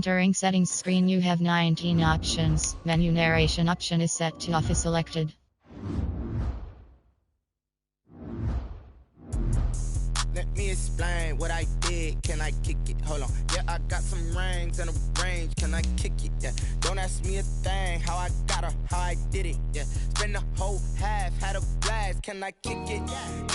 entering settings screen you have 19 options. Menu narration option is set to off is selected. Let me explain what I did. Can I kick it? Hold on. Yeah, I got some rings and a range. Can I kick it? Yeah. Don't ask me a thing. How I got her, how I did it. Yeah. Spend the whole half, had a blast. Can I kick it?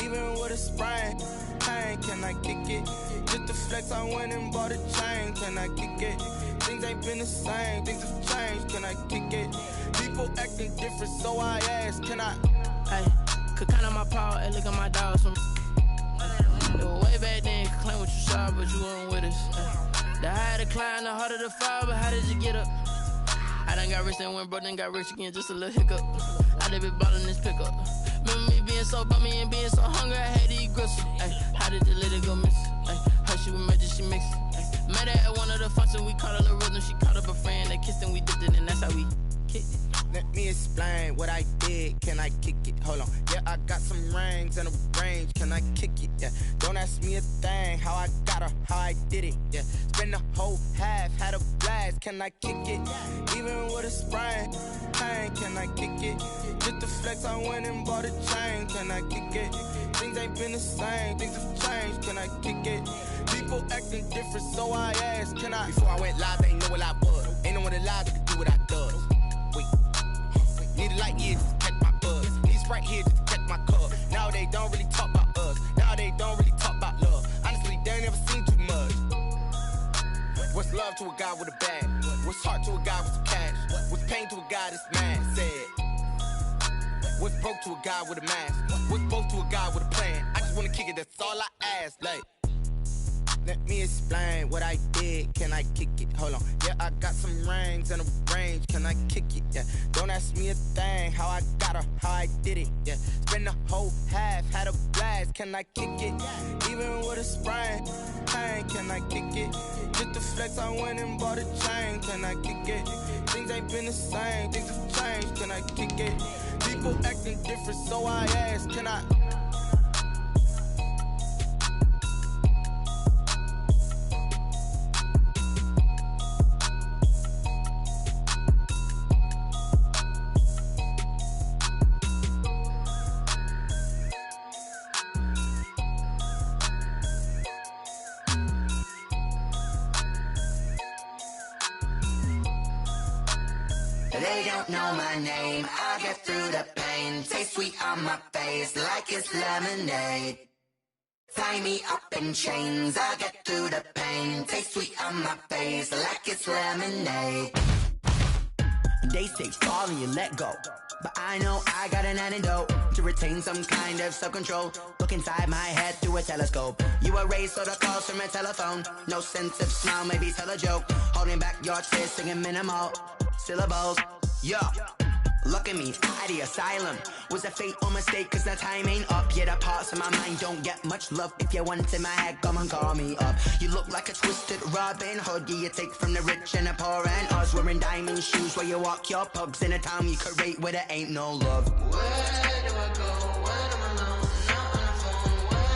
Even with a sprain. Pain, can I kick it? Just to flex, I went and bought a chain. Can I kick it? Things ain't been the same. Things have changed. Can I kick it? People acting different, so I ask. Can I? Hey, could count on my power and look at my dogs from. Way back then, you could claim what you saw, but you weren't with us. The higher the climb, the harder the fall, but how did you get up? I done got rich and went broke, then got rich again, just a little hiccup. I done been ballin' this pickup. Remember me being so bummy and being so hungry, I had to eat gristle. How did the lady go miss? How she was magic, she mixed. Met her at one of the functions, we caught her the rhythm, she caught up a friend, they kissed and we dipped it, and that's how we kicked it. Let me explain what I did. Can I kick it? Hold on. Yeah, I got some rings and a range. Can I kick it? Yeah. Don't ask me a thing. How I got her, how I did it. Yeah. Spend the whole half, had a blast. Can I kick it? Even with a sprain. Pain, can I kick it? Just to flex, I went and bought a chain. Can I kick it? Things ain't been the same. Things have changed. Can I kick it? People acting different, so I asked. Can I? Before I went live, they ain't know what I was. Ain't no one alive that could do what I does. Wait. Need a light year just to catch my buzz. Need Sprite here just to catch my cup. Now they don't really talk about us. Now they don't really talk about love. Honestly, they ain't never seen too much. What's love to a guy with a bag? What's heart to a guy with some cash? What's pain to a guy that's mad? Said. What's broke to a guy with a mask? What's both to a guy with a plan? I just wanna kick it, that's all I ask. Like, let me explain what I did. Can I kick it? Hold on. Yeah, I got some rings and a range. Can I kick it? Yeah. Don't ask me a thing. How I got her, how I did it. Yeah. Spend the whole half, had a blast. Can I kick it? Even with a sprain. Pain, can I kick it? Just to flex, I went and bought a chain. Can I kick it? Things ain't been the same. Things have changed. Can I kick it? People acting different, so I ask. Can I? They don't know my name, I get through the pain. Taste sweet on my face like it's lemonade. Tie me up in chains, I get through the pain. Taste sweet on my face like it's lemonade. They say fall and you let go, but I know I got an antidote to retain some kind of self-control. Look inside my head through a telescope. You erase all the calls from a telephone. No sense of smile, maybe tell a joke. Holding back your tears, singing minimal syllables. Yeah, look at me, at the asylum. Was a fate or mistake, cause the time ain't up. Yeah, the parts of my mind don't get much love. If you want in my head, come and call me up. You look like a twisted Robin Hood. Yeah, you take from the rich and the poor and us. Wearing diamond shoes where you walk your pugs in a town you create where there ain't no love. Where do I go? When I'm alone? Not on the phone. When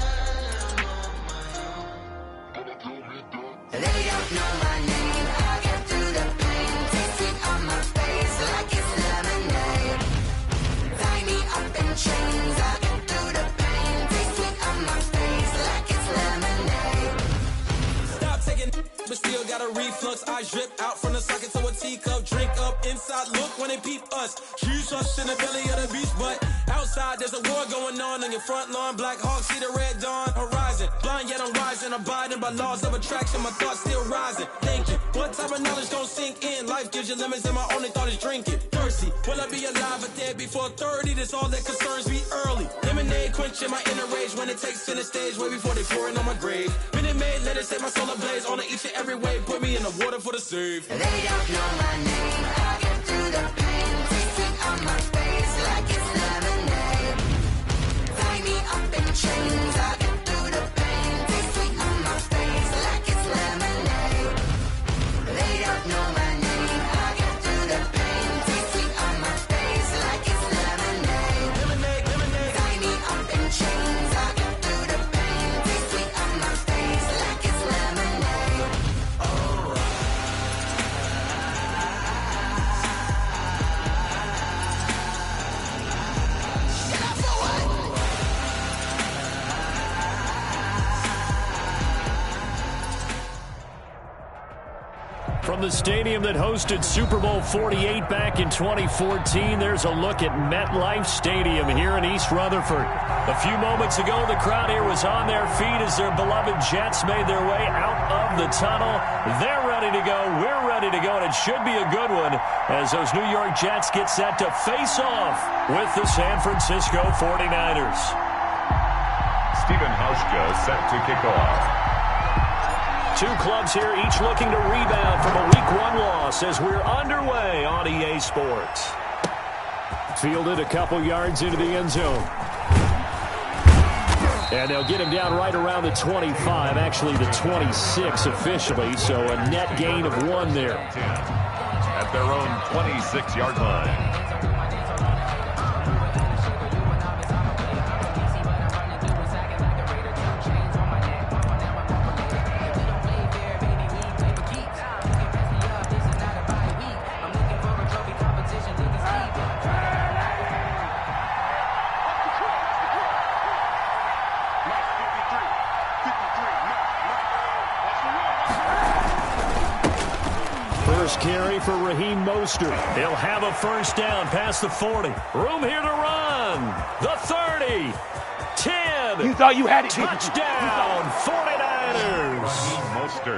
I'm on my own. They don't know my name. I get through the pain. Taste sweet on my face like it's lemonade. Tie me up in chains. I get through the pain. Taste sweet on my face like it's lemonade. Stop taking, but still got a reflux. I drip out from the socket to a teacup. Drink up inside, look when they peep us. Huge us in the belly of the beach, but outside there's a war going on your front lawn. Black Hawk, see the red dawn horizon. Blind yet I'm rising, abiding by laws of attraction. My thoughts still rising. Thinking, what type of knowledge gon' sink in? Life gives you limits, and my only thought is drinking. Thirsty, will I be alive or dead before 30? That's all that concerns me early. Lemonade quenching my inner rage when it takes center stage way before they pour it on my grave. Minute Maid, let it set my soul ablaze on each and every way. Put me in the water for the save. They don't know my name. I get through the pain. Taste sweet on my face like it's lemonade. Tie me up in chains. I get through the pain. Taste sweet on my face like it's lemonade. They don't know my name. I get through the pain. Taste sweet on my face like it's lemonade. Lemonade, lemonade. Tie me up in chains. I get through the pain. Taste sweet on my face like it's lemonade. Oh. the stadium that hosted Super Bowl 48 back in 2014, there's a look at MetLife Stadium here in East Rutherford. A few moments ago, the crowd here was on their feet as their beloved Jets made their way out of the tunnel. They're ready to go. We're ready to go, and it should be a good one as those New York Jets get set to face off with the San Francisco 49ers. Stephen Hauschka set to kick off. Two clubs here, each looking to rebound from a Week 1 loss as we're underway on EA Sports. Fielded a couple yards into the end zone. And they'll get him down right around the 25, actually the 26 officially, so a net gain of 1 there. At their own 26-yard line. First carry for Raheem Mostert. He'll have a first down past the 40. Room here to run. The 30. 10. You thought you had it. Touchdown, 49ers.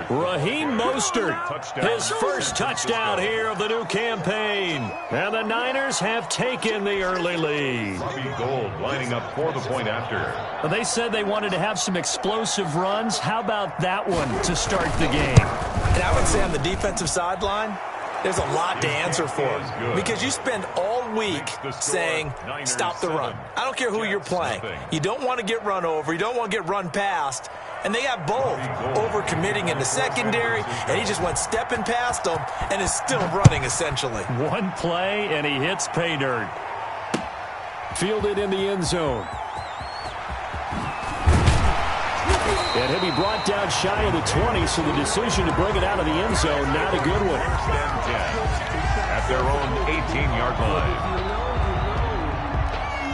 Raheem Mostert. His first touchdown here of the new campaign. And the Niners have taken the early lead. Gold lining up for the point after. Well, they said they wanted to have some explosive runs. How about that one to start the game? And I would say on the defensive sideline, there's a lot to answer for. Because you spend all week saying, stop the run. I don't care who you're playing. You don't want to get run over. You don't want to get run past. And they got both. Overcommitting in the secondary, and he just went stepping past them and is still running, essentially. One play, and he hits pay dirt. Fielded in the end zone. And he'll be brought down shy of the 20, so the decision to bring it out of the end zone, not a good one. At their own 18-yard line.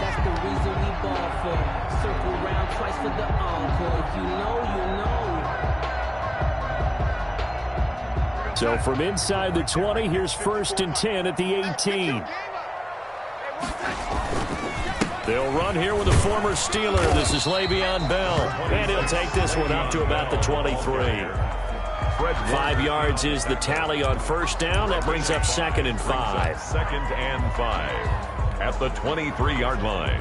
That's the reason we ball for. Circle round twice for the encore. If you know, you know. So from inside the 20, here's 1st and 10 at the 18. They'll run here with a former Steeler. This is Le'Veon Bell. And he'll take this one up to about the 23. 5 yards is the tally on first down. That brings up 2nd and 5. 2nd and 5 at the 23-yard line.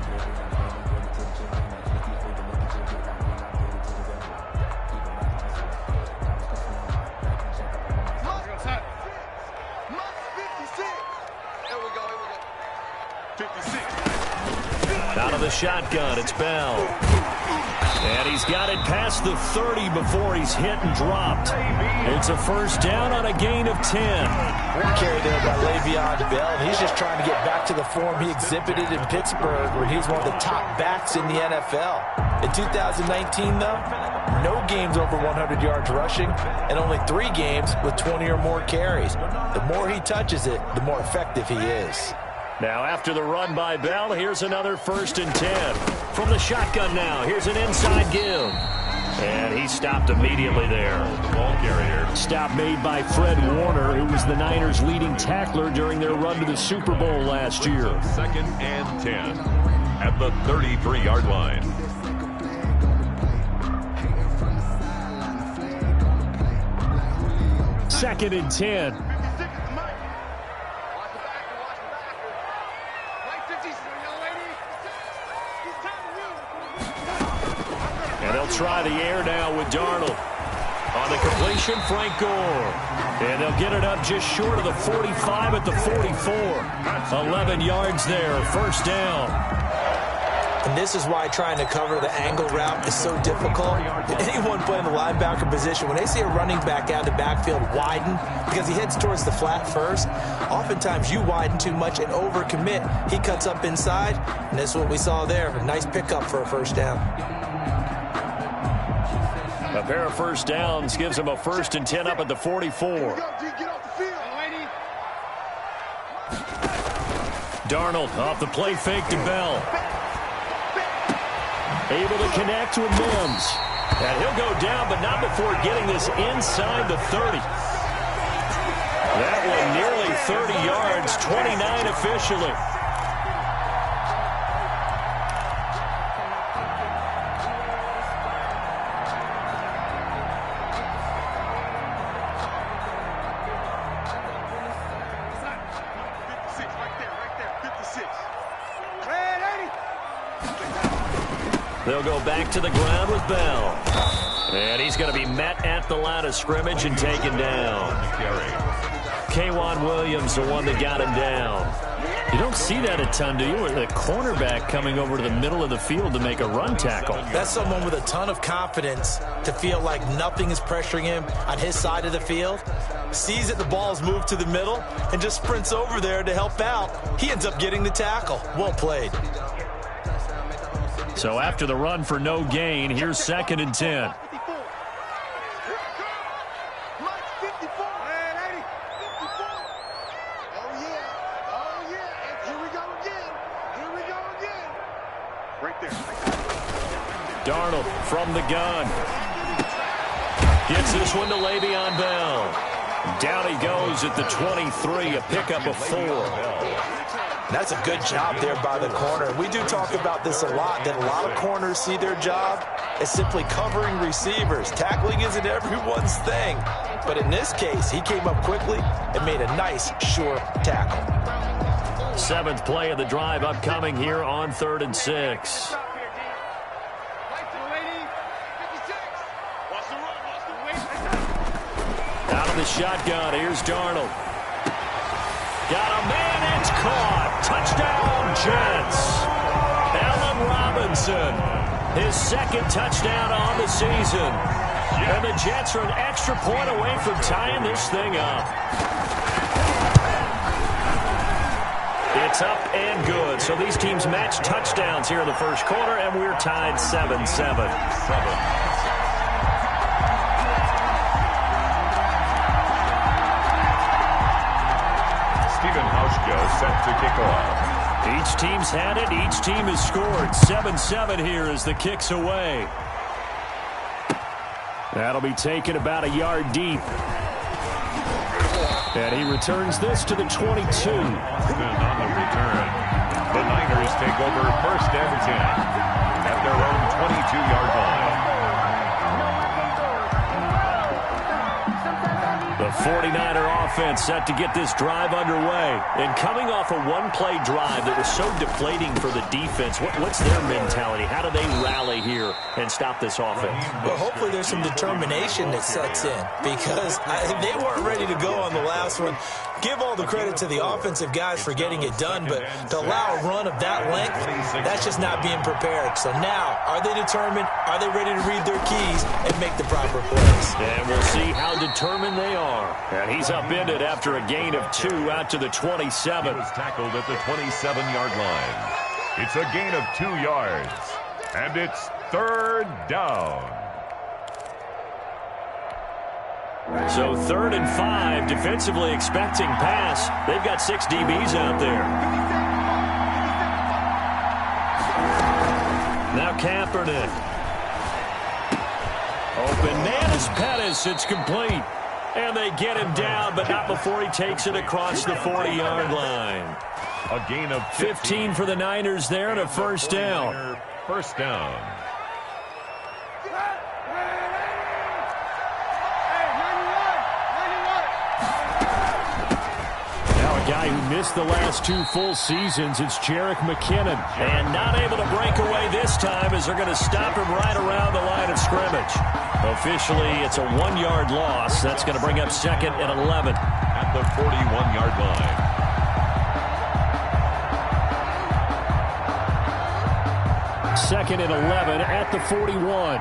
Out of the shotgun, it's Bell. And he's got it past the 30 before he's hit and dropped. It's a first down on a gain of 10. Great carry there by Le'Veon Bell, and he's just trying to get back to the form he exhibited in Pittsburgh, where he's one of the top backs in the NFL. In 2019, though, no games over 100 yards rushing, and only 3 games with 20 or more carries. The more he touches it, the more effective he is. Now after the run by Bell, here's another 1st and 10. From the shotgun now, here's an inside give. And he stopped immediately there. Ball carrier. Stop made by Fred Warner, who was the Niners' leading tackler during their run to the Super Bowl last year. 2nd and 10 at the 33-yard line. Second and 10. And they'll try the air now with Darnold. On the completion, Frank Gore. And they'll get it up just short of the 45 at the 44. 11 yards there, first down. And this is why trying to cover the angle route is so difficult. Anyone playing the linebacker position, when they see a running back out of the backfield widen, because he heads towards the flat first, oftentimes you widen too much and overcommit. He cuts up inside, and that's what we saw there. A nice pickup for a first down. A pair of first downs gives him a 1st and 10 up at the 44. Darnold off the play fake to Bell. Able to connect with Mims. And he'll go down, but not before getting this inside the 30. That one nearly 30 yards, 29 officially. They'll go back to the ground with Bell. And he's going to be met at the line of scrimmage and taken down. K'Wan Williams, the one that got him down. You don't see that a ton, do you? The cornerback coming over to the middle of the field to make a run tackle. That's someone with a ton of confidence to feel like nothing is pressuring him on his side of the field. Sees that the ball's moved to the middle and just sprints over there to help out. He ends up getting the tackle. Well played. So after the run for no gain, here's 2nd and 10. Darnold from the gun. Gets this one to Le'Veon Bell. Down he goes at the 23, a pickup of 4. That's a good job there by the corner. We do talk about this a lot, that a lot of corners see their job as simply covering receivers. Tackling isn't everyone's thing. But in this case, he came up quickly and made a nice, sure tackle. 7th play of the drive upcoming here on 3rd and 6. Out of the shotgun, here's Darnold. Got a man, it's caught. Touchdown, Jets. Allen Robinson, his 2nd touchdown on the season. And the Jets are an extra point away from tying this thing up. It's up and good. So these teams match touchdowns here in the first quarter, and we're tied 7-7. Set to kick off. Each team's had it. Each team has scored. 7-7 here as the kick's away. That'll be taken about a yard deep. And he returns this to the 22. Then on the return, the Niners take over 1st and 10 at their own 22-yard line. The 49er offense set to get this drive underway. And coming off a one-play drive that was so deflating for the defense, what's their mentality? How do they rally here and stop this offense? Well, hopefully there's some determination that sets in, because they weren't ready to go on the last one. Give all the credit to the offensive guys for getting it done, but to allow a run of that length, that's just not being prepared. So now, are they determined? Are they ready to read their keys and make the proper plays? And we'll see how determined they are. And he's upended after a gain of 2 out to the 27. He was tackled at the 27-yard line. It's a gain of 2 yards, and it's 3rd down. So 3rd and 5, defensively expecting pass. They've got 6 DBs out there. Now Kaepernick. Open man is Pettis. It's complete. And they get him down, but not before he takes it across the 40-yard line. A gain of 15 for the Niners there and a 1st down. 1st down. Guy who missed the last 2 full seasons, it's Jerick McKinnon. And not able to break away this time as they're going to stop him right around the line of scrimmage. Officially, it's a 1-yard loss. That's going to bring up 2nd and 11. At the 41-yard line. 2nd and 11 at the 41.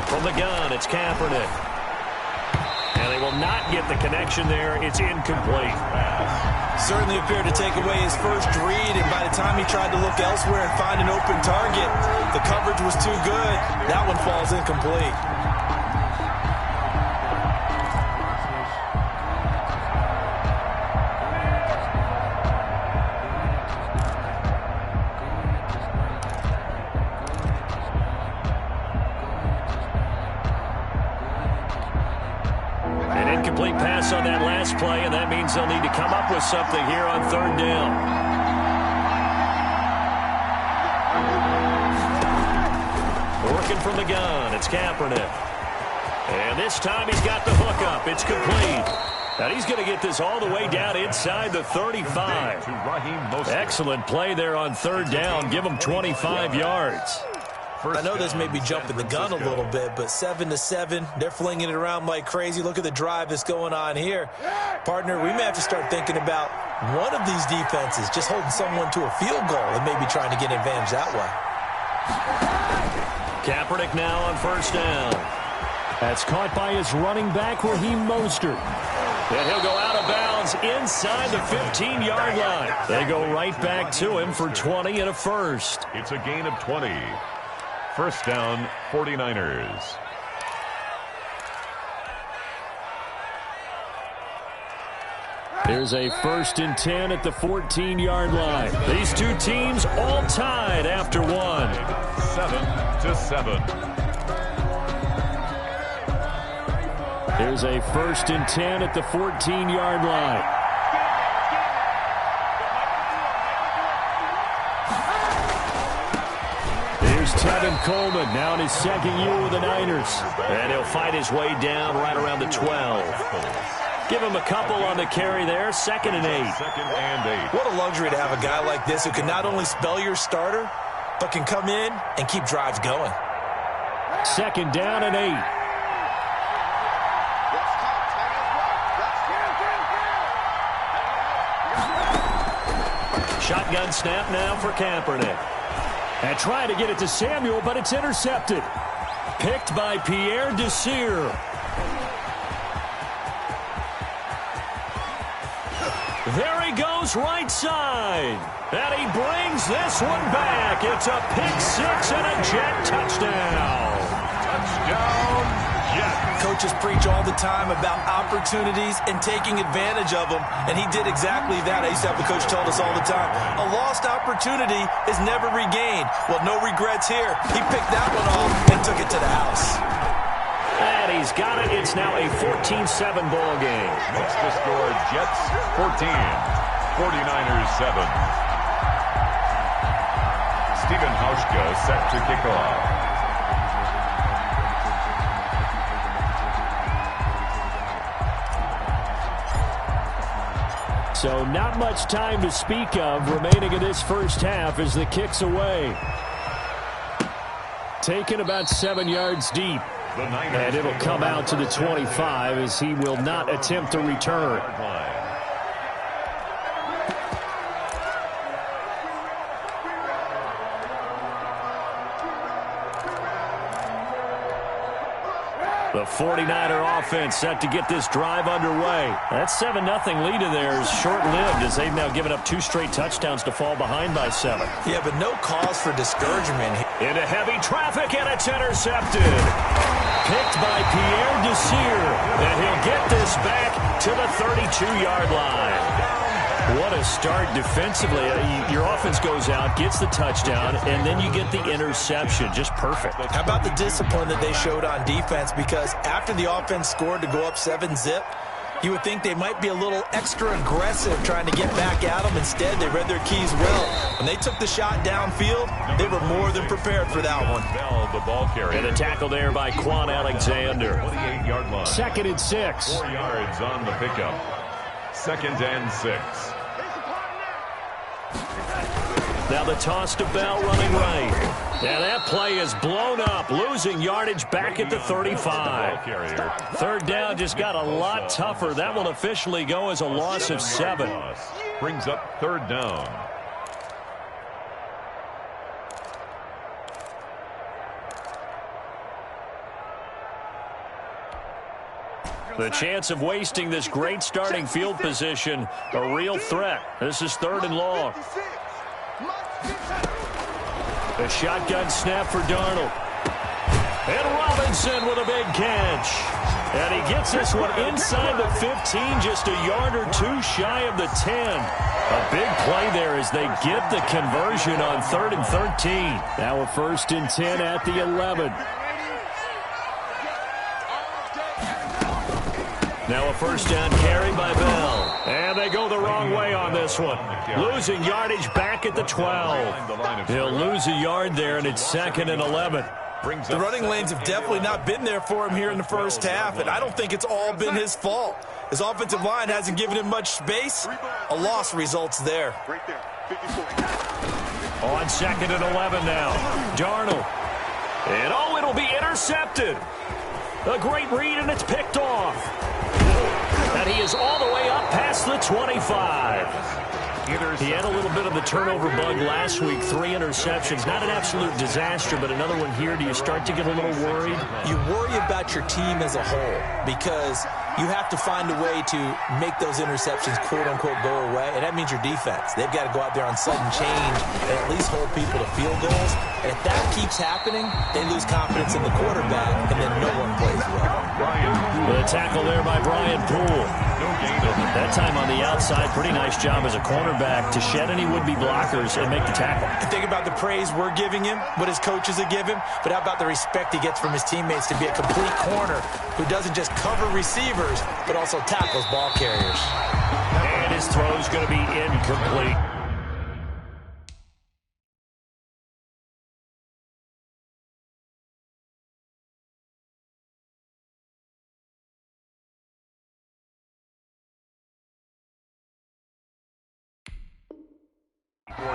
From the gun, it's Kaepernick. And they will not get the connection there. It's incomplete. Certainly appeared to take away his first read, and by the time he tried to look elsewhere and find an open target, the coverage was too good. That one falls incomplete. Incomplete pass on that last play, and that means they'll need to come up with something here on third down. Working from the gun, it's Kaepernick. And this time he's got the hook up. It's complete. And he's going to get this all the way down inside the 35. Excellent play there on third down. Give him 25 yards. I know this may be jumping the gun a little bit, but 7-7, they're flinging it around like crazy. Look at the drive that's going on here. Partner, we may have to start thinking about one of these defenses just holding someone to a field goal and maybe trying to get an advantage that way. Kaepernick now on first down. That's caught by his running back, Raheem Mostert. And he'll go out of bounds inside the 15-yard line. They go right back to him for 20 and a first. It's a gain of 20. First down, 49ers. There's a 1st and 10 at the 14-yard line. These two teams all tied after one. 7-7. There's a 1st and 10 at the 14-yard line. Here's Tevin Coleman, now in his second year with the Niners. And he'll fight his way down right around the 12. Give him a couple on the carry there. 2nd and 8. What a luxury to have a guy like this who can not only spell your starter, but can come in and keep drives going. 2nd down and 8. Shotgun snap now for Kaepernick. And trying to get it to Samuel, but it's intercepted. Picked by Pierre Desir. There he goes right side. And he brings this one back. It's a pick six and a Jet touchdown. Touchdown, Jet. Coaches preach all the time about opportunities and taking advantage of them, and he did exactly that. I used to have the coach tell us all the time, a lost opportunity is never regained. Well, no regrets here. He picked that one off and took it to the house. And he's got it. It's now a 14-7 ball game. Makes the score Jets 14, 49ers 7. Stephen Hauschka set to kick off. So not much time to speak of remaining in this first half as the kick's away. Taken about 7 yards deep. And it'll come out to the 25 as he will not attempt to return. The 49er offense set to get this drive underway. That 7-0 lead of theirs short-lived as they've now given up 2 straight touchdowns to fall behind by 7. Yeah, but no cause for discouragement. Into heavy traffic, and it's intercepted. Picked by Pierre Desir, and he'll get this back to the 32-yard line. What a start defensively. Your offense goes out, gets the touchdown, and then you get the interception. Just perfect. How about the discipline that they showed on defense? Because after the offense scored to go up 7-zip, you would think they might be a little extra aggressive trying to get back at them. Instead, they read their keys well. When they took the shot downfield, they were more than prepared for that one. The ball carrier. And a tackle there by Quan Alexander. 28-yard line. 2nd and 6. 4 yards on the pickup. 2nd and 6. Now the toss to Bell running right. And that play is blown up, losing yardage back at the 35. 3rd down just got a lot tougher. That will officially go as a loss of 7. Brings up 3rd down. The chance of wasting this great starting field position, a real threat. This is 3rd and long. The shotgun snap for Darnold. And Robinson with a big catch. And he gets this one inside the 15, just a yard or 2 shy of the 10. A big play there as they get the conversion on 3rd and 13. Now a 1st and 10 at the 11. Now a first down carry by Bell. And they go the wrong way on this one. Losing yardage back at the 12. He'll lose a yard there, and it's 2nd and 11. The running lanes have definitely not been there for him here in the first half, and I don't think it's all been his fault. His offensive line hasn't given him much space. A loss results there. On 2nd and 11 now. Darnold. And it'll be intercepted. A great read, and it's picked off. And he is all the way up past the 25. He had a little bit of the turnover bug last week, 3 interceptions. Not an absolute disaster, but another one here. Do you start to get a little worried? You worry about your team as a whole because you have to find a way to make those interceptions, quote-unquote, go away, and that means your defense. They've got to go out there on sudden change and at least hold people to field goals. And if that keeps happening, they lose confidence in the quarterback, and then no one plays well. The tackle there by Brian Poole. That time on the outside, pretty nice job as a cornerback to shed any would-be blockers and make the tackle. And think about the praise we're giving him, what his coaches have given, but how about the respect he gets from his teammates to be a complete corner who doesn't just cover receivers, but also tackles ball carriers. And his throw's going to be incomplete.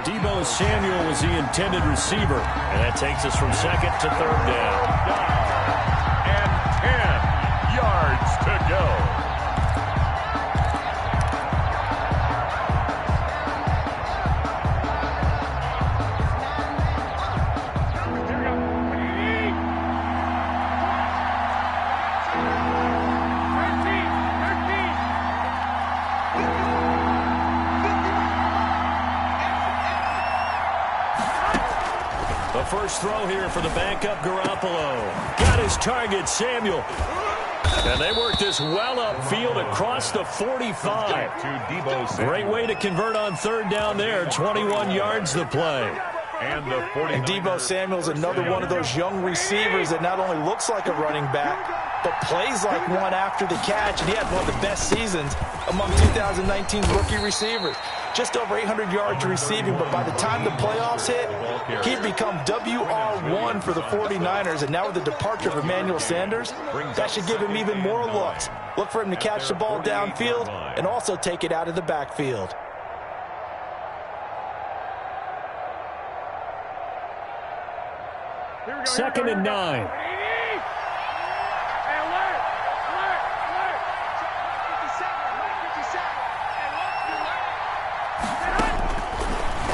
Deebo Samuel was the intended receiver, and that takes us from 2nd to 3rd down. And 10 yards to go. First throw here for the backup Garoppolo. Got his target, Samuel. And they worked this well upfield across the 45. Great way to convert on 3rd down there. 21 yards the play. And Deebo Samuel's another one of those young receivers that not only looks like a running back, but plays like one after the catch. And he had one of the best seasons among 2019 rookie receivers. Just over 800 yards receiving, but by the time the playoffs hit, he'd become WR1 for the 49ers, and now with the departure of Emmanuel Sanders, that should give him even more looks. Look for him to catch the ball downfield and also take it out of the backfield. Second and 9.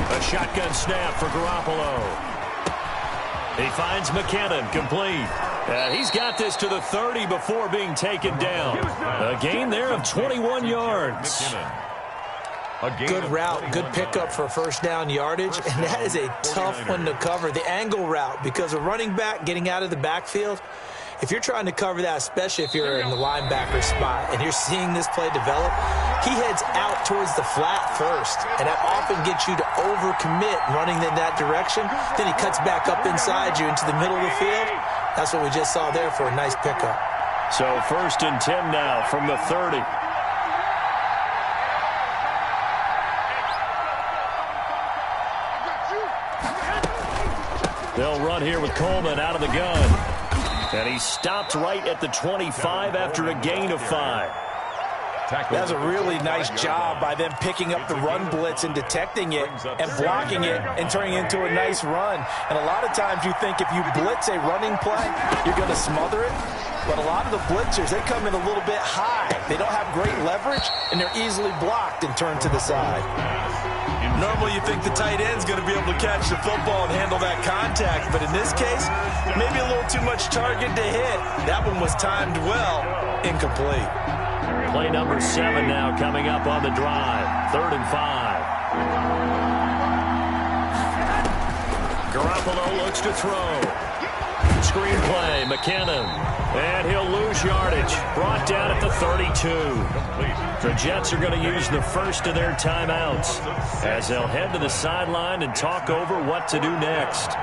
A shotgun snap for Garoppolo. He finds McKinnon, complete. He's got this to the 30 before being taken down. A gain there of 21 yards. Good route, good pickup for first down yardage, and that is a tough one to cover. The angle route, because a running back getting out of the backfield, if you're trying to cover that, especially if you're in the linebacker spot and you're seeing this play develop, he heads out towards the flat first, and that often gets you to overcommit running in that direction. Then he cuts back up inside you into the middle of the field. That's what we just saw there for a nice pickup. So 1st and 10 now from the 30. They'll run here with Coleman out of the gun. And he stopped right at the 25 after a gain of 5. That's a really nice job by them picking up the run blitz and detecting it and blocking it and turning it into a nice run. And a lot of times you think if you blitz a running play, you're going to smother it. But a lot of the blitzers, they come in a little bit high. They don't have great leverage, and they're easily blocked and turned to the side. Normally you think the tight end's going to be able to catch the football and handle that contact, but in this case, maybe a little too much target to hit. That one was timed well, incomplete. Play number 7 now coming up on the drive. 3rd and 5. Garoppolo looks to throw. Screen play, McKinnon. And he'll lose yardage. Brought down at the 32. The Jets are going to use the first of their timeouts as they'll head to the sideline and talk over what to do next.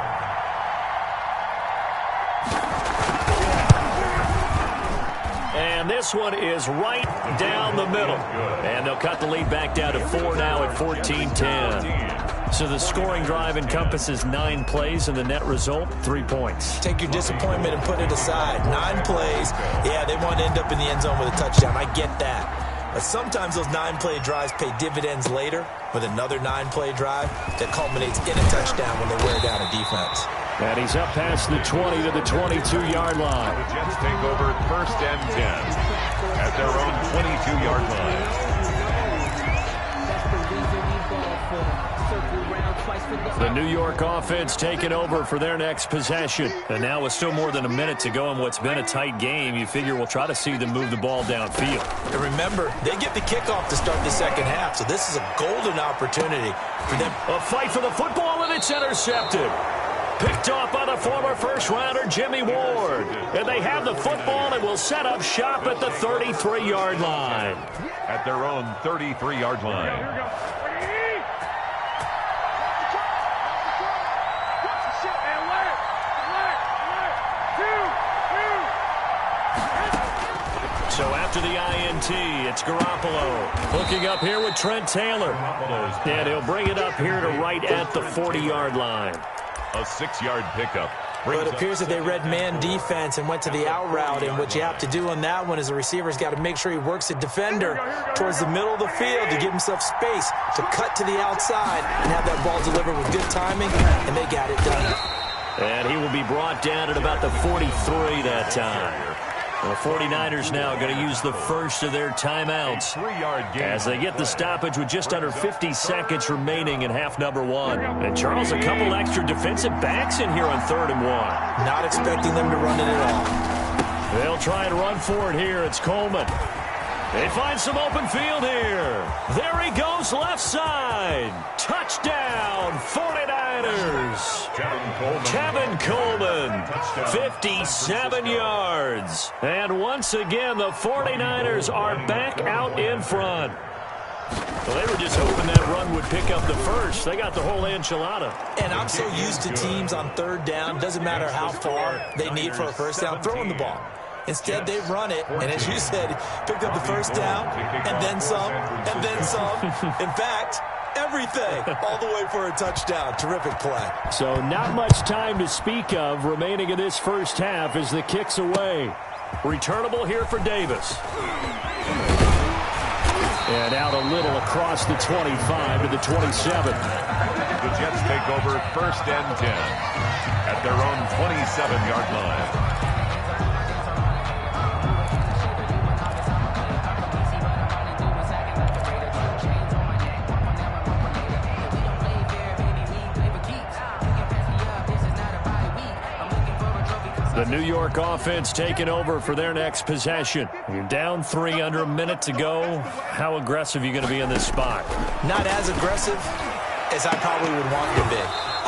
And And this one is right down the middle. And they'll cut the lead back down to 4 now at 14-10. So the scoring drive encompasses 9 plays, and the net result, 3 points. Take your disappointment and put it aside. 9 plays. Yeah, they want to end up in the end zone with a touchdown. I get that. But sometimes those 9-play drives pay dividends later with another 9-play drive that culminates in a touchdown when they wear down a defense. And he's up past the 20 to the 22-yard line. The Jets take over 1st and 10 at their own 22-yard line. The New York offense taking over for their next possession. And now with still more than a minute to go in what's been a tight game, you figure we'll try to see them move the ball downfield. And remember, they get the kickoff to start the second half, so this is a golden opportunity for them. A fight for the football, and it's intercepted. Picked off by the former first-rounder Jimmy Ward. And they have the football and will set up shop at the 33-yard line. At their own 33-yard line. So after the INT, it's Garoppolo hooking up here with Trent Taylor. And he'll bring it up here to right at the 40-yard line. A 6-yard pickup. Well, it appears that they read man defense and went to the out route, and what you have to do on that one is the receiver's got to make sure he works the defender towards the middle of the field to give himself space to cut to the outside and have that ball delivered with good timing, and they got it done. And he will be brought down at about the 43 that time. The 49ers now going to use the first of their timeouts as they get the stoppage with just under 50 seconds remaining in half number 1. And Charles, a couple extra defensive backs in here on 3rd and 1. Not expecting them to run it at all. They'll try and run for it here. It's Coleman. They find some open field here. There he goes, left side. Touchdown, 49ers. Kevin Coleman, 57 yards. And once again, the 49ers are back out in front. Well, they were just hoping that run would pick up the first. They got the whole enchilada. And I'm so used to teams on 3rd down, doesn't matter how far they need for a first down, throwing the ball. Instead, they run it, and as you said, picked up the first down, and then some, and then some. In fact, everything, all the way for a touchdown. Terrific play. So not much time to speak of remaining in this first half as the kick's away. Returnable here for Davis. And out a little across the 25 to the 27. The Jets take over 1st and 10 at their own 27-yard line. The New York offense taking over for their next possession. You're down 3 under a minute to go. How aggressive are you going to be in this spot? Not as aggressive as I probably would want to be.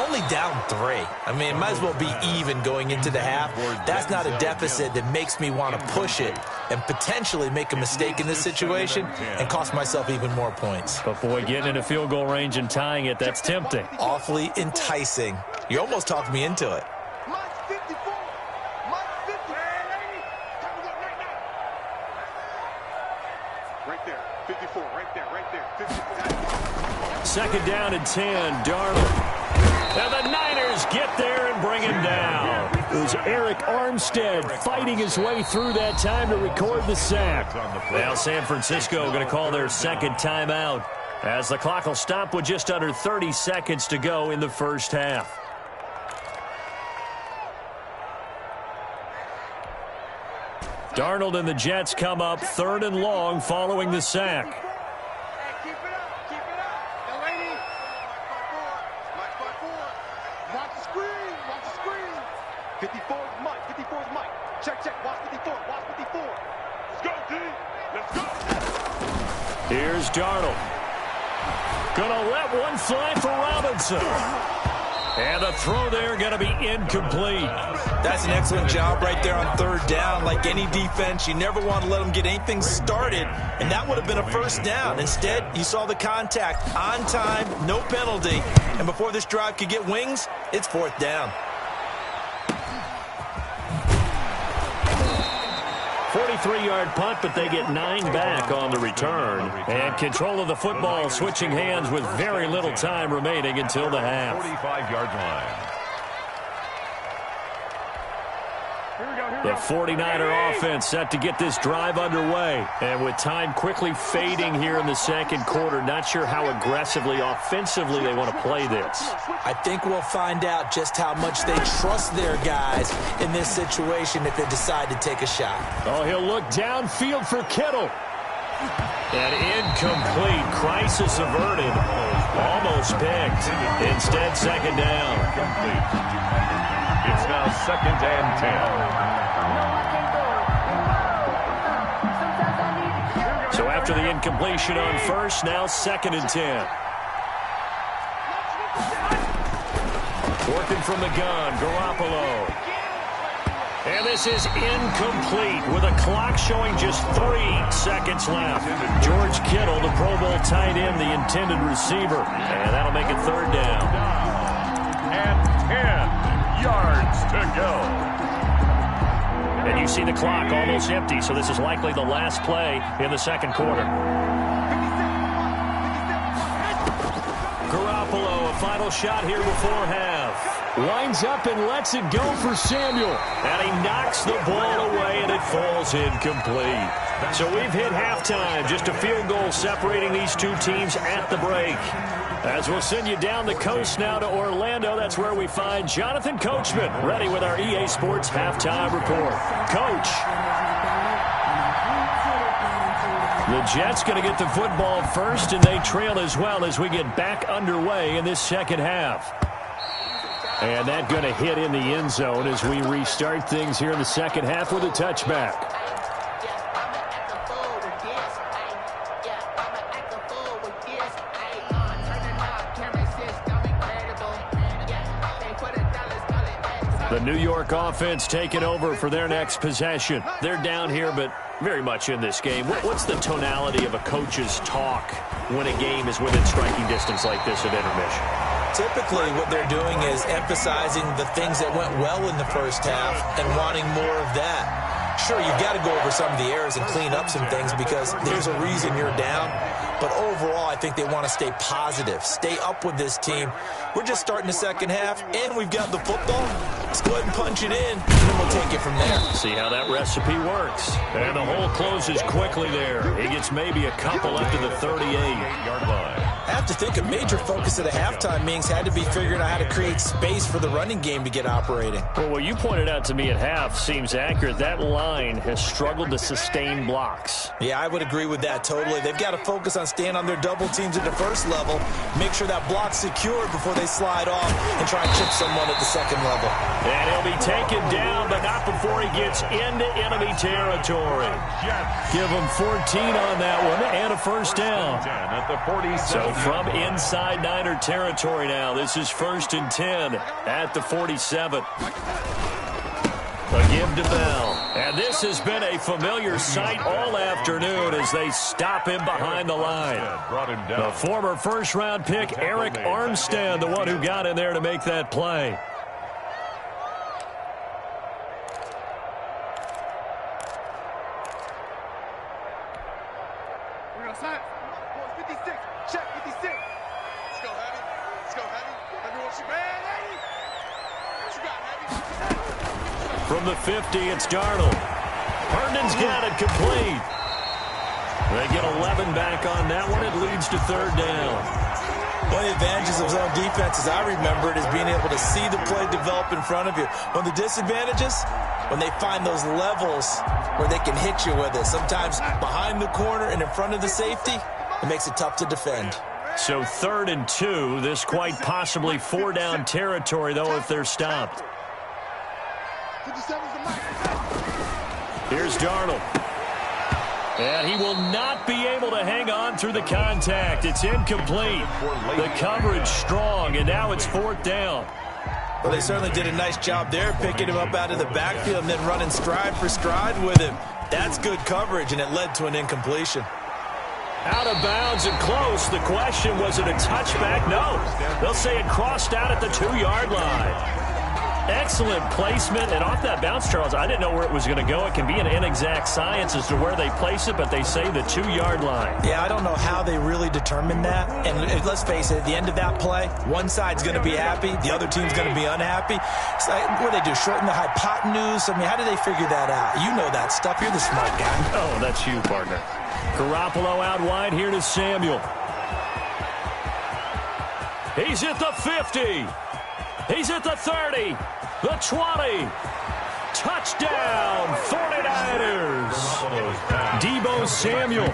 Only down 3. I mean, it might as well be even going into the half. That's not a deficit that makes me want to push it and potentially make a mistake in this situation and cost myself even more points. But, boy, getting in a field goal range and tying it, that's tempting. Awfully enticing. You almost talked me into it. Second down and 10, Darnold. And the Niners get there and bring him down. It was Eric Armstead fighting his way through that time to record the sack. Now San Francisco going to call their second timeout as the clock will stop with just under 30 seconds to go in the first half. Darnold and the Jets come up 3rd and long following the sack. Here's Darnold. Gonna let one fly for Robinson. And the throw there going to be incomplete. That's an excellent job right there on 3rd down. Like any defense, you never want to let them get anything started, and that would have been a first down. Instead, you saw the contact on time, no penalty, and before this drive could get wings, it's 4th down. 43-yard punt, but they get 9 back on the return. And control of the football switching hands with very little time remaining until the half. 45-yard line. The 49er offense set to get this drive underway. And with time quickly fading here in the second quarter, not sure how aggressively, offensively they want to play this. I think we'll find out just how much they trust their guys in this situation if they decide to take a shot. Oh, he'll look downfield for Kittle. And incomplete. Crisis averted. Almost picked. Instead, second down. It's now 2nd and 10. So after the incompletion on first, now 2nd and 10. Working from the gun, Garoppolo. And this is incomplete with a clock showing just 3 seconds left. George Kittle, the Pro Bowl tight end, the intended receiver. And that'll make it 3rd down. And 10 yards to go. And you see the clock almost empty, so this is likely the last play in the second quarter. Garoppolo, a final shot here before half. Winds up and lets it go for Samuel. And he knocks the ball away, and it falls incomplete. So we've hit halftime. Just a field goal separating these two teams at the break. As we'll send you down the coast now to Orlando, that's where we find Jonathan Coachman, ready with our EA Sports Halftime Report. Coach. The Jets going to get the football first, and they trail as well as we get back underway in this second half. And that going to hit in the end zone as we restart things here in the second half with a touchback. The New York offense taking over for their next possession. They're down here, but very much in this game. What's the tonality of a coach's talk when a game is within striking distance like this at intermission? Typically, what they're doing is emphasizing the things that went well in the first half and wanting more of that. Sure, you've got to go over some of the errors and clean up some things because there's a reason you're down. But overall, I think they want to stay positive, stay up with this team. We're just starting the second half, and we've got the football. Let's go ahead and punch it in, and then we'll take it from there. See how that recipe works. And the hole closes quickly there. He gets maybe a couple up to the 38-yard line. I have to think a major focus of the halftime meetings had to be figuring out how to create space for the running game to get operating. Well, what you pointed out to me at half seems accurate. That line has struggled to sustain blocks. Yeah, I would agree with that totally. They've got to focus on staying on their double teams at the first level, make sure that block's secured before they slide off and try and chip someone at the second level. And he'll be taken down, but not before he gets into enemy territory. Give him 14 on that one and a first down. So from inside Niner territory now, this is 1st and 10 at the 47. A give to Bell. And this has been a familiar sight all afternoon as they stop him behind the line. The former first-round pick, Eric Armstead, the one who got in there to make that play. From the 50, it's Darnold. Herndon's got it complete. They get 11 back on that one. It leads to 3rd down. One of the advantages of zone defense, as I remember it, is being able to see the play develop in front of you. One of the disadvantages, when they find those levels where they can hit you with it, sometimes behind the corner and in front of the safety, it makes it tough to defend. So 3rd and 2, this quite possibly 4-down territory, though, if they're stopped. Here's Darnold. And he will not be able to hang on through the contact. It's incomplete. The coverage strong, and now it's 4th down. Well, they certainly did a nice job there, picking him up out of the backfield and then running stride for stride with him. That's good coverage, and it led to an incompletion. Out of bounds and close. The question, was it a touchback? No. They'll say it crossed out at the 2-yard line. Excellent placement, and off that bounce, Charles, I didn't know where it was going to go. It can be an inexact science as to where they place it, but they say the 2-yard line. Yeah, I don't know how they really determined that. And let's face it, at the end of that play, one side's going to be happy, the other team's going to be unhappy. It's like, what do they do, shorten the hypotenuse? I mean, how do they figure that out? You know that stuff. You're the smart guy. Oh, that's you, partner. Garoppolo out wide here to Samuel. He's at the 50. He's at the 30. The 20. Touchdown, 49ers. Deebo Samuel,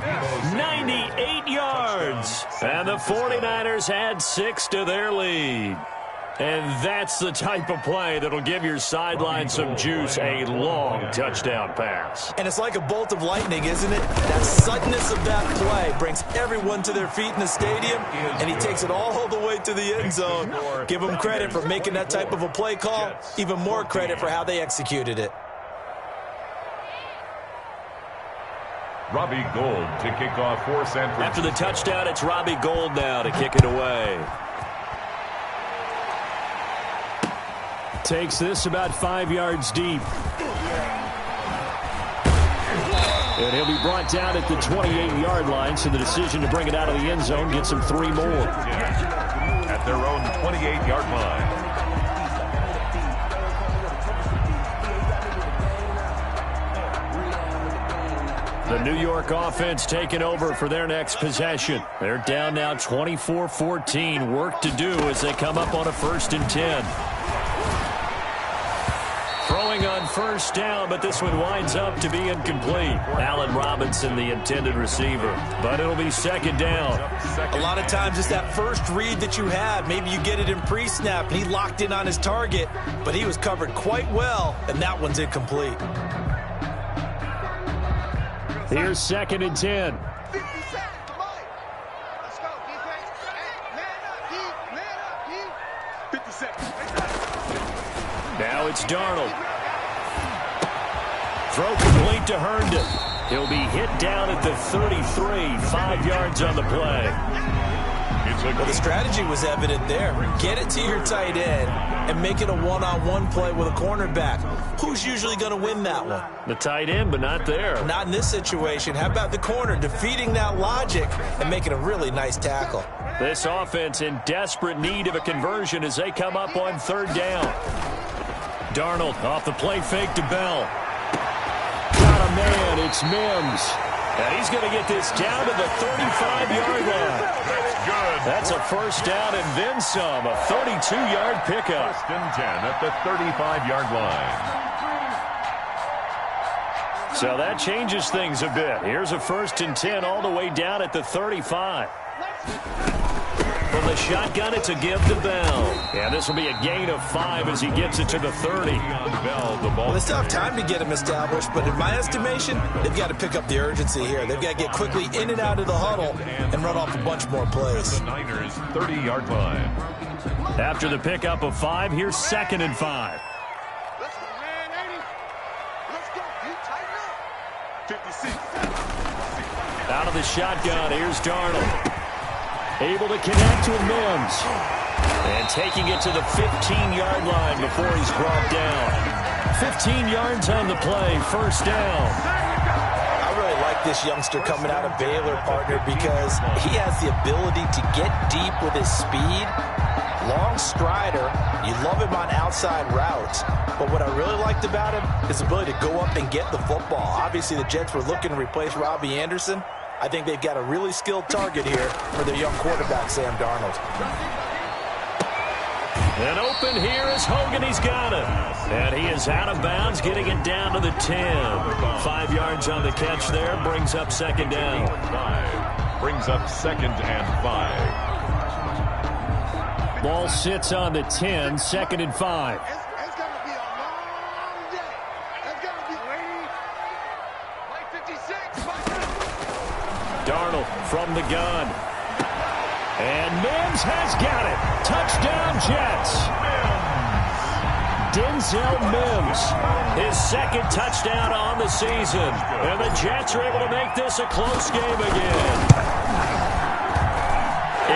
98 yards. And the 49ers add 6 to their lead. And that's the type of play that'll give your sideline some juice, a long touchdown pass. And it's like a bolt of lightning, isn't it? That suddenness of that play brings everyone to their feet in the stadium, and he takes it all the way to the end zone. Give him credit for making that type of a play call, even more credit for how they executed it. Robbie Gould to kick off for San Francisco. After the touchdown, it's Robbie Gould now to kick it away. Takes this about 5 yards deep. And he'll be brought down at the 28-yard line, so the decision to bring it out of the end zone gets him 3 more. At their own 28-yard line. The New York offense taking over for their next possession. They're down now 24-14. Work to do as they come up on a 1st and 10. Throwing on first down, but this one winds up to be incomplete. Allen Robinson, the intended receiver, but it'll be 2nd down. A lot of times it's that first read that you have. Maybe you get it in pre-snap, and he locked in on his target, but he was covered quite well, and that one's incomplete. Here's 2nd and 10. Now it's Darnold. Throw complete to Herndon. He'll be hit down at the 33, 5 yards on the play. Well, the strategy was evident there. Get it to your tight end and make it a one-on-one play with a cornerback. Who's usually going to win that one? The tight end, but not there. Not in this situation. How about the corner defeating that logic and making a really nice tackle? This offense in desperate need of a conversion as they come up on 3rd down. Darnold off the play fake to Bell. Got a man, it's Mims. And he's going to get this down to the 35-yard line. That's good. That's a 1st down and then some. A 32-yard pickup. 1st and 10 at the 35-yard line. So that changes things a bit. Here's a 1st and 10 all the way down at the 35. From the shotgun, it's a give to Bell. And this will be a gain of 5 as he gets it to the 30. Well, they still have time to get him established, but in my estimation, they've got to pick up the urgency here. They've got to get quickly in and out of the huddle and run off a bunch more plays. The Niners' 30-yard line. After the pickup of 5, here's 2nd and 5. Let's go, man, 80. Let's go. You tighten up. 56. Out of the shotgun, here's Darnold. Able to connect with Mims. And taking it to the 15-yard line before he's brought down. 15 yards on the play, 1st down. I really like this youngster coming out of Baylor, partner, because he has the ability to get deep with his speed. Long strider. You love him on outside routes. But what I really liked about him is his ability to go up and get the football. Obviously, the Jets were looking to replace Robbie Anderson. I think they've got a really skilled target here for their young quarterback, Sam Darnold. And open here is Hogan. He's got it. And he is out of bounds, getting it down to the 10. 5 yards on the catch there. Brings up 2nd down. Brings up 2nd and 5. Ball sits on the 10, 2nd and 5. It's going to be a long day. It's going to be play 56. Darnold from the gun. And Mims has got it. Touchdown, Jets. Denzel Mims, his 2nd touchdown on the season. And the Jets are able to make this a close game again.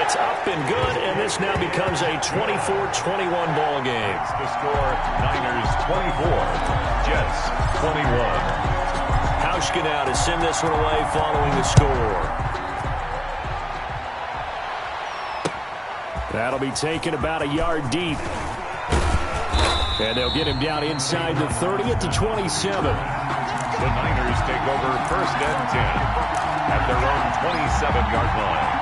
It's up and good, and this now becomes a 24-21 ball game. The score, Niners 24, Jets 21. Hauschka now to send this one away following the score. That'll be taken about a yard deep. And they'll get him down inside the 30 at the 27. The Niners take over first and 10 at their own 27-yard line.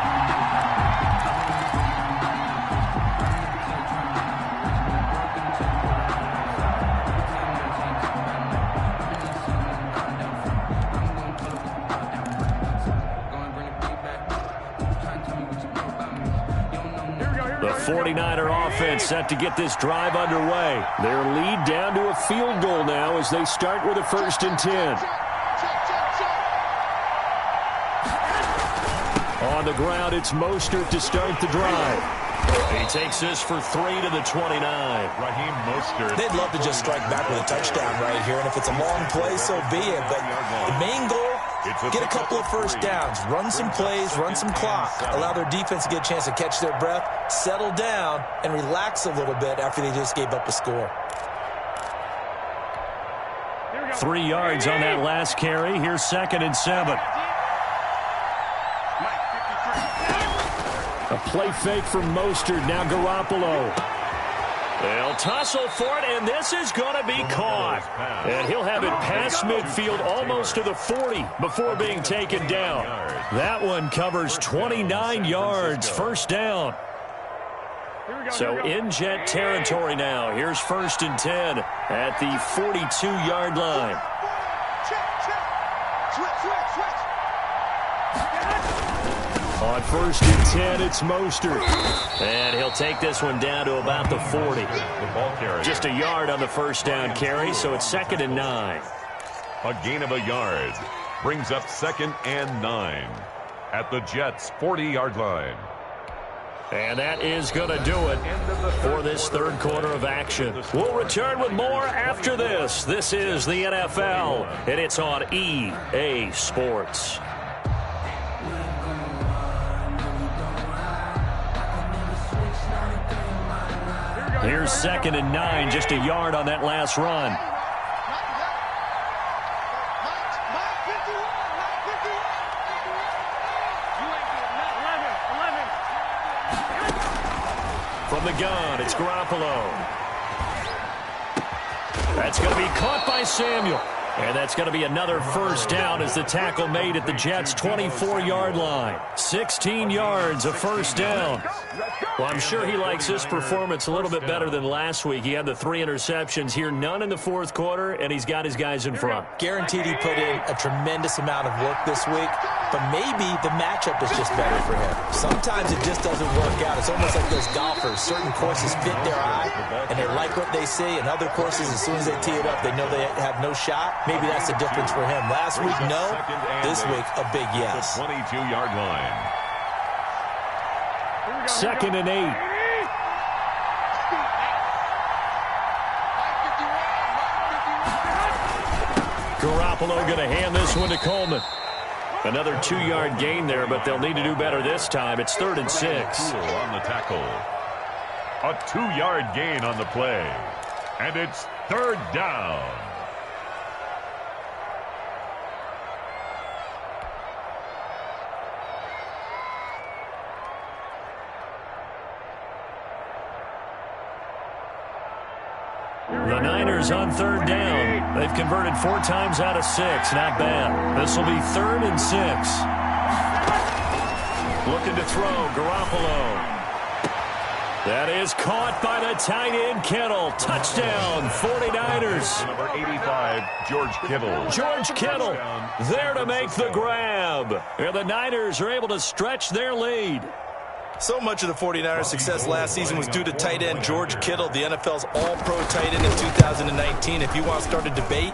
The 49er offense set to get this drive underway. Their lead down to a field goal now as they start with a 1st and 10. On the ground, it's Mostert to start the drive. He takes this for 3 to the 29. Raheem Mostert. They'd love to just strike back with a touchdown right here, and if it's a long play, so be it. But the main goal, get a couple of first downs, run some plays, run some clock, allow their defense to get a chance to catch their breath, settle down, and relax a little bit after they just gave up a score. 3 yards on that last carry. Here's 2nd and 7. A play fake from Mostert. Now Garoppolo. They'll tussle for it, and this is going to be caught. And he'll have it past midfield almost to the 40 before being taken down. That one covers 29 yards. First down. So in Jet territory now. Here's 1st and 10 at the 42-yard line. On 1st and 10, it's Mostert. And he'll take this one down to about the 40. Just a yard on the first down carry, so it's 2nd and 9. A gain of a yard brings up 2nd and 9 at the Jets' 40-yard line. And that is going to do it for this third quarter of action. We'll return with more after this. This is the NFL, and it's on EA Sports. Here's 2nd and 9, just a yard on that last run. From the gun, it's Garoppolo. That's going to be caught by Samuel. And that's going to be another first down as the tackle made at the Jets' 24-yard line. 16 yards, a first down. Well, I'm sure he likes this performance a little bit better than last week. He had the 3 interceptions here, none in the fourth quarter, and he's got his guys in front. Guaranteed he put in a tremendous amount of work this week, but maybe the matchup is just better for him. Sometimes it just doesn't work out. It's almost like those golfers. Certain courses fit their eye, and they like what they see, and other courses, as soon as they tee it up, they know they have no shot. Maybe that's the difference for him. Last week, no. This week, a big yes. 22-yard line. 2nd and 8. Garoppolo going to hand this one to Coleman. Another 2-yard gain there, but they'll need to do better this time. It's 3rd and 6. On the tackle. A 2-yard gain on the play. And it's 3rd down. The Niners on 3rd down. They've converted 4 times out of 6. Not bad. This will be 3rd and 6. Looking to throw. Garoppolo. That is caught by the tight end, Kittle. Touchdown, 49ers. Number 85, George Kittle. George Kittle there to make the grab. And the Niners are able to stretch their lead. So much of the 49ers' success last season was due to tight end George Kittle, the NFL's all-pro tight end in 2019. If you want to start a debate,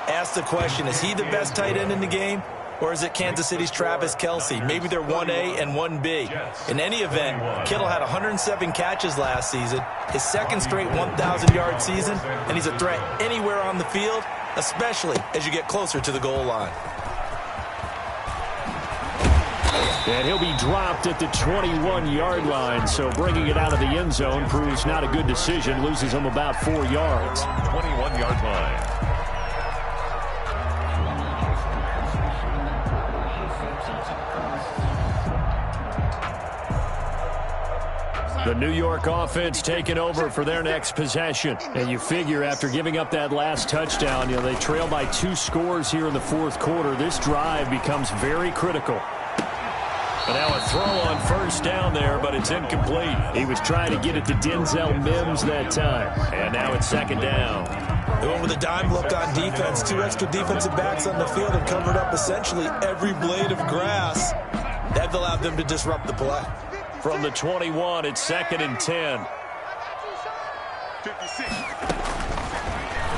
ask the question, is he the best tight end in the game? Or is it Kansas City's Travis Kelce? Maybe they're 1A and 1B. In any event, Kittle had 107 catches last season, his 2nd straight 1,000-yard season, and he's a threat anywhere on the field, especially as you get closer to the goal line. And he'll be dropped at the 21-yard line. So bringing it out of the end zone proves not a good decision. Loses him about 4 yards. 21-yard line. The New York offense taking over for their next possession. And you figure after giving up that last touchdown, they trail by 2 scores here in the fourth quarter. This drive becomes very critical. And now a throw on first down there, but it's incomplete. He was trying to get it to Denzel Mims that time. And now it's second down. They went with a dime look on defense. 2 extra defensive backs on the field and covered up essentially every blade of grass. That allowed them to disrupt the play. From the 21, it's 2nd and 10. 56.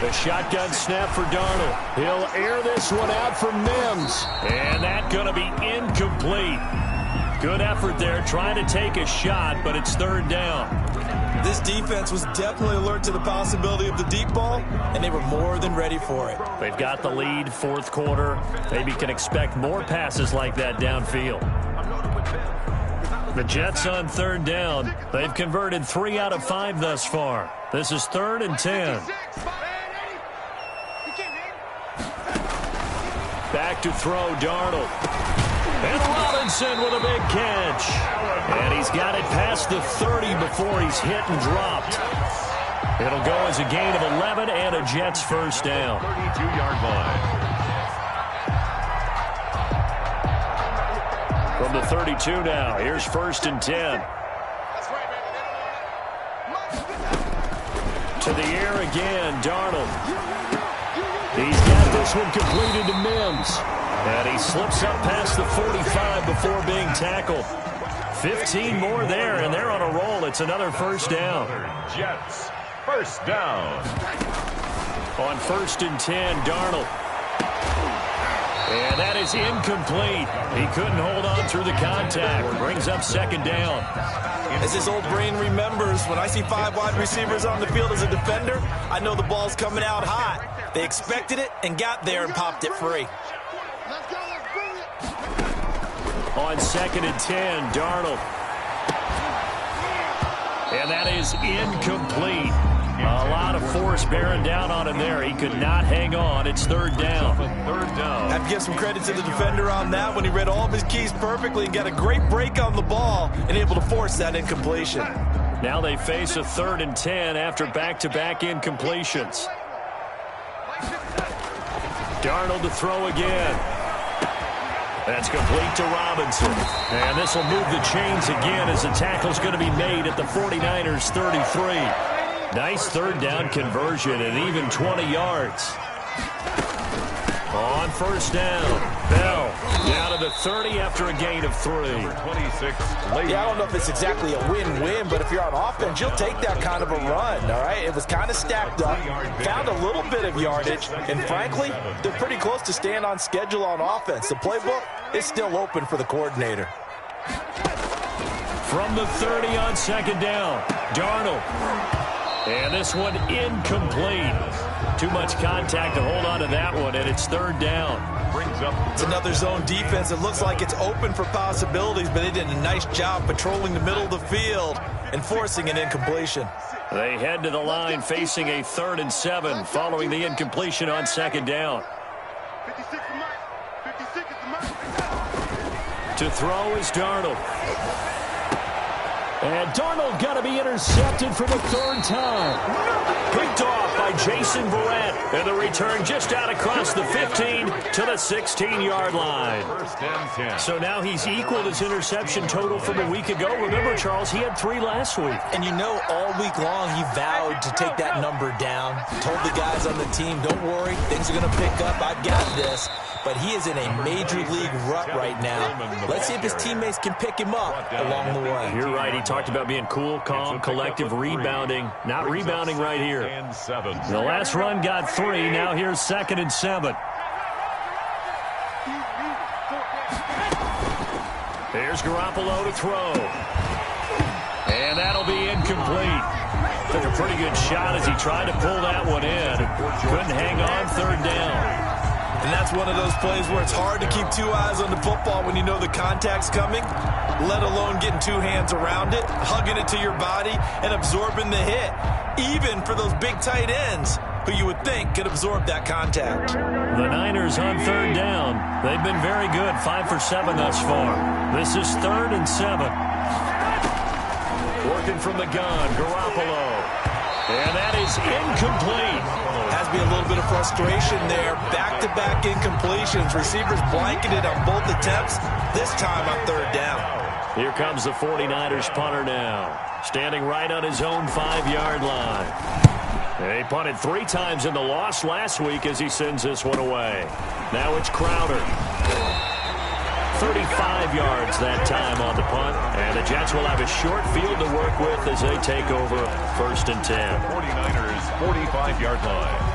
The shotgun snap for Darnold. He'll air this one out for Mims. And that's going to be incomplete. Good effort there trying to take a shot, but it's 3rd down. This defense was definitely alert to the possibility of the deep ball, and they were more than ready for it. They've got the lead, fourth quarter. Maybe can expect more passes like that downfield. The Jets on 3rd down. They've converted 3 out of 5 thus far. This is 3rd and 10. Back to throw, Darnold. And Robinson with a big catch. And he's got it past the 30 before he's hit and dropped. It'll go as a gain of 11 and a Jets first down. 32-yard line. From the 32 now, here's 1st and 10. To the air again, Darnold. He's got this one completed to Mims. And he slips up past the 45 before being tackled. 15 more there, and they're on a roll. It's another first down. Jets, first down. On 1st and 10, Darnold. And that is incomplete. He couldn't hold on through the contact. Brings up 2nd down. As his old brain remembers, when I see 5 wide receivers on the field as a defender, I know the ball's coming out hot. They expected it and got there and popped it free. On 2nd and 10, Darnold. And that is incomplete. A lot of force bearing down on him there. He could not hang on. It's 3rd down. 3rd down. I have to give some credit to the defender on that when he read all of his keys perfectly and got a great break on the ball and able to force that incompletion. Now they face a 3rd and 10 after back-to-back incompletions. Darnold to throw again. That's complete to Robinson. And this will move the chains again as the tackle's going to be made at the 49ers 33. Nice 3rd down conversion and even 20 yards. On 1st down, Bell down to the 30 after a gain of 3. 26 late. Yeah, I don't know if it's exactly a win-win, but if you're on offense, you'll take that kind of a run, all right? It was kind of stacked up, found a little bit of yardage, and frankly, they're pretty close to staying on schedule on offense. The playbook is still open for the coordinator. From the 30 on 2nd down, Darnold. And this one incomplete. Too much contact to hold on to that one, and it's 3rd down. Brings up. It's another zone defense. It looks like it's open for possibilities, but they did a nice job patrolling the middle of the field and forcing an incompletion. They head to the line facing a 3rd and 7 following the incompletion on 2nd down. 56 is Mike. 56 is Mike. To throw is Darnold. And Darnold got to be intercepted for the 3rd time. Picked off by Jason Verrett. And the return just out across the 15 to the 16-yard line. 1st and 10. So now he's equaled his interception total from a week ago. Remember, Charles, he had 3 last week. And you know, all week long he vowed to take that number down. Told the guys on the team, don't worry, things are going to pick up. I've got this. But he is in a major league rut right now. Let's see if his teammates can pick him up along the way. You're right. He talked about being cool, calm, collective, rebounding. Not rebounding right here. The last run got 3. Now here's 2nd and 7. There's Garoppolo to throw. And that'll be incomplete. Took a pretty good shot as he tried to pull that one in. Couldn't hang on 3rd down. And that's one of those plays where it's hard to keep two eyes on the football when you know the contact's coming, let alone getting two hands around it, hugging it to your body, and absorbing the hit, even for those big tight ends who you would think could absorb that contact. The Niners on third down. They've been very good, 5 for 7 thus far. This is 3rd and 7. Working from the gun, Garoppolo. And that is incomplete. Has to be a little bit of frustration there. Back-to-back incompletions. Receivers blanketed on both attempts, this time on third down. Here comes the 49ers punter now, standing right on his own 5-yard line. He punted 3 times in the loss last week as he sends this one away. Now it's Crowder. 35 yards that time on the punt. And the Jets will have a short field to work with as they take over 1st and 10. 49ers 45-yard line.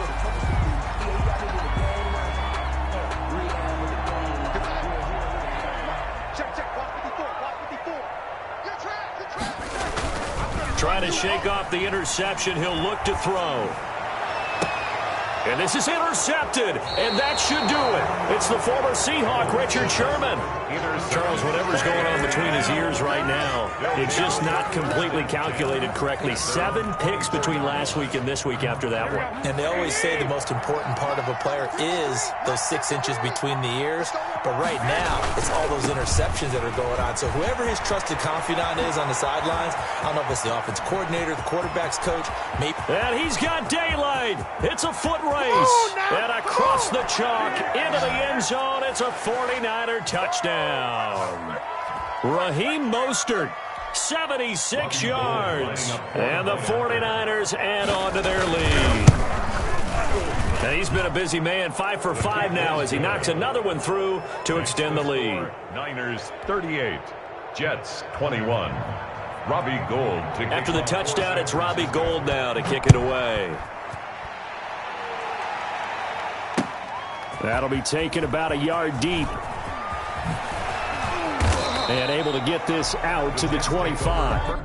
Trying to shake off the interception. He'll look to throw. And this is intercepted, and that should do it. It's the former Seahawk, Richard Sherman. Charles, whatever's going on between his ears right now, it's just not completely calculated correctly. 7 picks between last week and this week after that one. And they always say the most important part of a player is those 6 inches between the ears. But right now, it's all those interceptions that are going on. So whoever his trusted confidant is on the sidelines, I don't know if it's the offense coordinator, the quarterback's coach, maybe. And he's got daylight. It's a foot race. And across the chalk, into the end zone, it's a 49er touchdown. Raheem Mostert, 76 yards. And the 49ers add on to their lead. And he's been a busy man, 5 for 5 now as he knocks another one through to extend the lead. Niners 38, Jets 21. Robbie Gould. After the touchdown, it's Robbie Gould now to kick it away. That'll be taken about a yard deep. And able to get this out to the 25.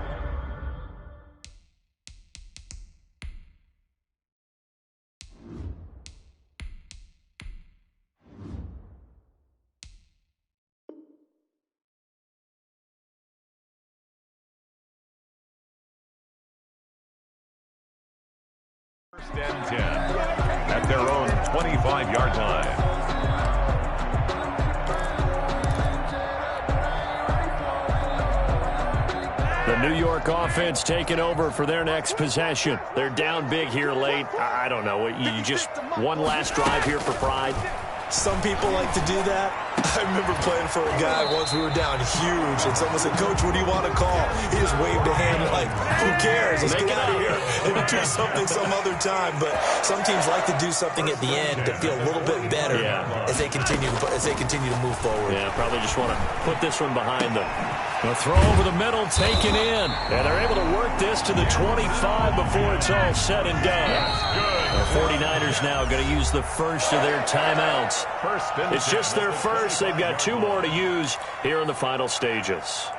First and 10 at their own 25-yard line. The New York offense taking over for their next possession. They're down big here late. I don't know. You just one last drive here for pride. Some people like to do that. I remember playing for a guy once. We were down huge, and someone said, "Coach, what do you want to call?" He just waved a hand like, "Who cares? Let's get out of here and do something some other time." But some teams like to do something at the end to feel a little bit better as they continue to move forward. Yeah, probably just want to put this one behind them. The throw over the middle, taken in, and they're able to work this to the 25 before it's all said and done. The 49ers now going to use the first of their timeouts. It's just their first. They've got 2 more to use here in the final stages.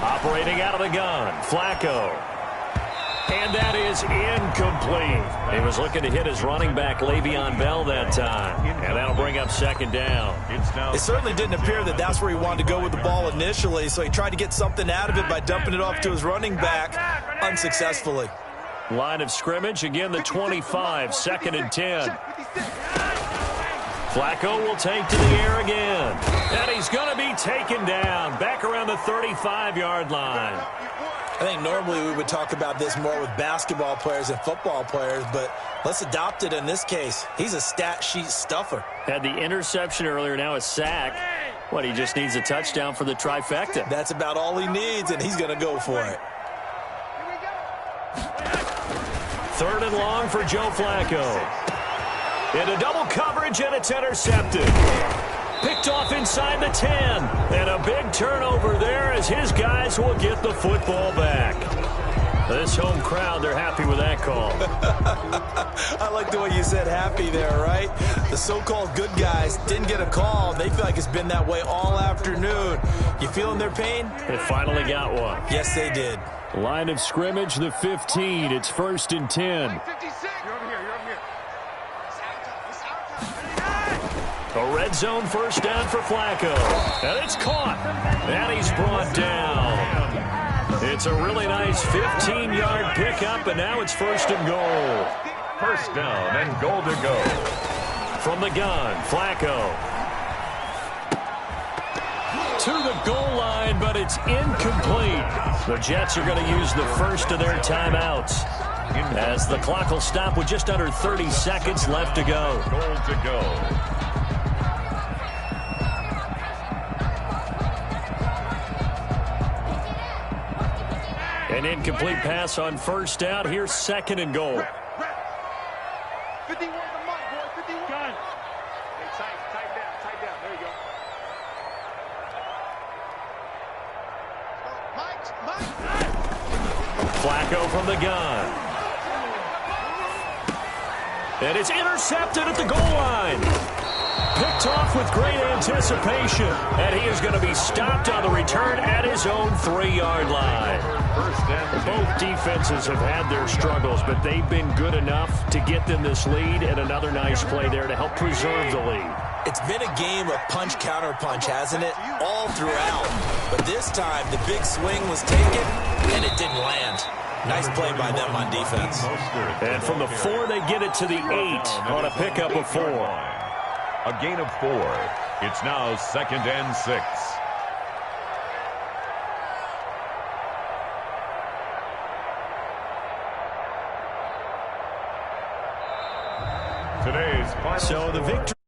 Operating out of the gun, Flacco. And that is incomplete. He was looking to hit his running back, Le'Veon Bell, that time. And that'll bring up 2nd down. It certainly didn't appear that that's where he wanted to go with the ball initially, so he tried to get something out of it by dumping it off to his running back unsuccessfully. Line of scrimmage, again the 25, 2nd and 10. Flacco will take to the air again. And he's going to be taken down back around the 35-yard line. I think normally we would talk about this more with basketball players and football players, but let's adopt it in this case. He's a stat sheet stuffer. Had the interception earlier, now a sack. What, he just needs a touchdown for the trifecta. That's about all he needs, and he's going to go for it. 3rd and long for Joe Flacco. Into double coverage, and it's intercepted. Picked off inside the 10. And a big turnover there as his guys will get the football back. This home crowd, they're happy with that call. I like the way you said happy there, right? The so-called good guys didn't get a call. They feel like it's been that way all afternoon. You feeling their pain? They finally got one. Yes, they did. Line of scrimmage, the 15. It's 1st and 10. You're over here. A red zone first down for Flacco. And it's caught. And he's brought down. It's a really nice 15-yard pickup, and now it's 1st and goal. First down and goal to go. From the gun, Flacco. To the goal line, but it's incomplete. The Jets are going to use the first of their timeouts, as the clock will stop with just under 30 seconds left to go. Goal to go. An incomplete pass on first down. Here's 2nd and goal. 51 the mic, boy. 51. Gun. Hey, tight down. There you go. Mike. Flacco from the gun. And it's intercepted at the goal line. Picked off with great anticipation. And he is going to be stopped on the return at his own 3-yard line. Both defenses have had their struggles, but they've been good enough to get them this lead, and another nice play there to help preserve the lead. It's been a game of punch-counter-punch, hasn't it? All throughout. But this time, the big swing was taken, and it didn't land. Nice play by them on defense. And from the 4, they get it to the 8 on a pickup of 4. A gain of 4. It's now 2nd and 6. Today's final So the victory.